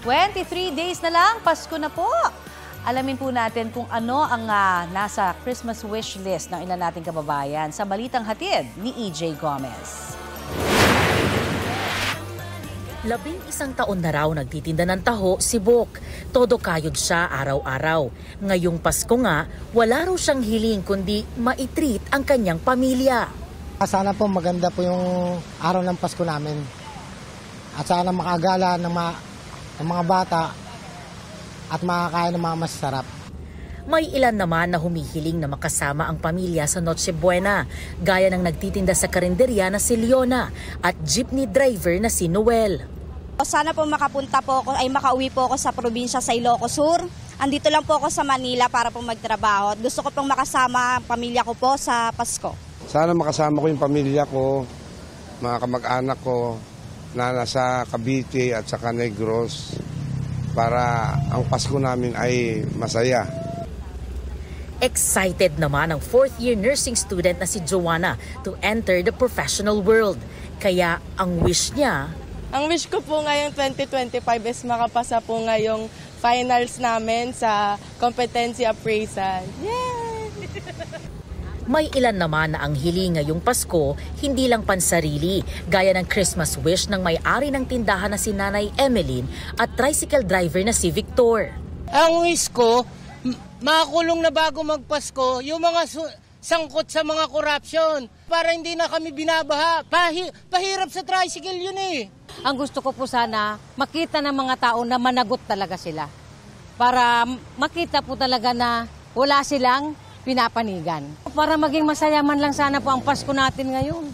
23 days na lang, Pasko na po. Alamin po natin kung ano ang nasa Christmas wish list ng ilan nating kababayan sa Balitang Hatid ni EJ Gomez. 11 taon na raw nagtitinda ng taho si Bok. Todo kayod siya araw-araw. Ngayong Pasko nga, wala raw siyang hiling kundi maitreat ang kanyang pamilya. Sana po maganda po yung araw ng Pasko namin. At sana makagala ng mga bata at makakain ng mga masarap. May ilan naman na humihiling na makasama ang pamilya sa Noche Buena, gaya ng nagtitinda sa karinderya na si Leona at jeepney driver na si Noel. Sana po makapunta po ako, makauwi po ako sa probinsya sa Ilocos Sur. Andito lang po ako sa Manila para po magtrabaho. Gusto ko pong makasama ang pamilya ko po sa Pasko. Sana makasama ko yung pamilya ko, mga kamag-anak ko na nasa Cavite at saka Negros para ang Pasko namin ay masaya. Excited naman ang 4th-year nursing student na si Joanna to enter the professional world. Kaya ang wish niya... Ang wish ko po ngayong 2025 is makapasa po ngayong finals namin sa competency appraisal. Yay! May ilan naman na ang hiling ngayong Pasko, hindi lang pansarili, gaya ng Christmas wish ng may-ari ng tindahan na si Nanay Emeline at tricycle driver na si Victor. Ang wish ko, makakulong na bago magpasko yung mga sangkot sa mga korupsyon para hindi na kami binabaha. Pahirap sa tricycle yun eh. Ang gusto ko po sana, makita ng mga tao na managot talaga sila. Para makita po talaga na wala silang pinapanigan. Para maging masaya man lang sana po ang Pasko natin ngayon.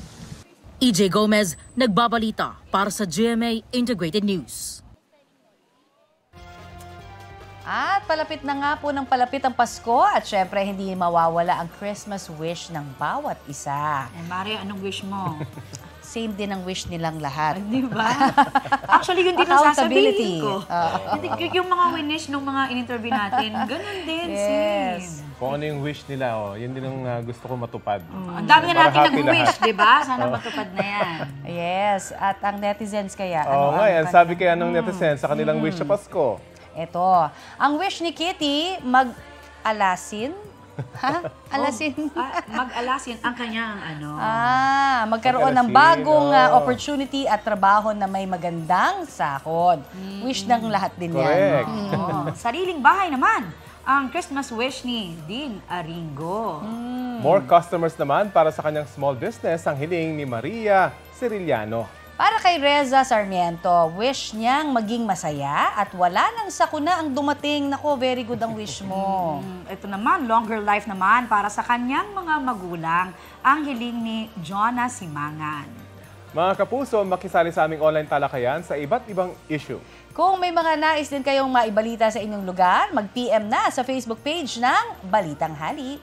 EJ Gomez, nagbabalita para sa GMA Integrated News. At palapit na nga po ng palapit ang Pasko at syempre hindi mawawala ang Christmas wish ng bawat isa. Mari, anong wish mo? Same din ang wish nilang lahat. Di ba? Actually, yun din ang sasabihin ko. Yung mga wish ng mga in-interview natin, ganun din, yes. same. Kung ano yung wish nila, yun din ang gusto ko matupad. Ang dami na natin nag-wish, di ba? Sana matupad na yan. Yes, at ang netizens kaya. Oo nga yan, sabi kaya ng netizens sa kanilang wish sa Pasko. Ito, ang wish ni Kitty, mag-alasin. Ha? Alasin? Mag-alasin ang kanyang magkaroon ng bagong opportunity at trabaho na may magandang sahod. Wish ng lahat din correct. Yan. Sariling bahay naman ang Christmas wish ni Dean Aringo. More customers naman para sa kanyang small business ang hiling ni Maria Ciriliano. Para kay Reza Sarmiento, wish niyang maging masaya at wala nang sakuna ang dumating. Nako, very good ang wish mo. Ito naman, longer life naman para sa kanyang mga magulang, ang hiling ni Jonah Simangan. Mga kapuso, makisali sa aming online talakayan sa iba't ibang issue. Kung may mga nais din kayong maibalita sa inyong lugar, mag-PM na sa Facebook page ng Balitang Hali.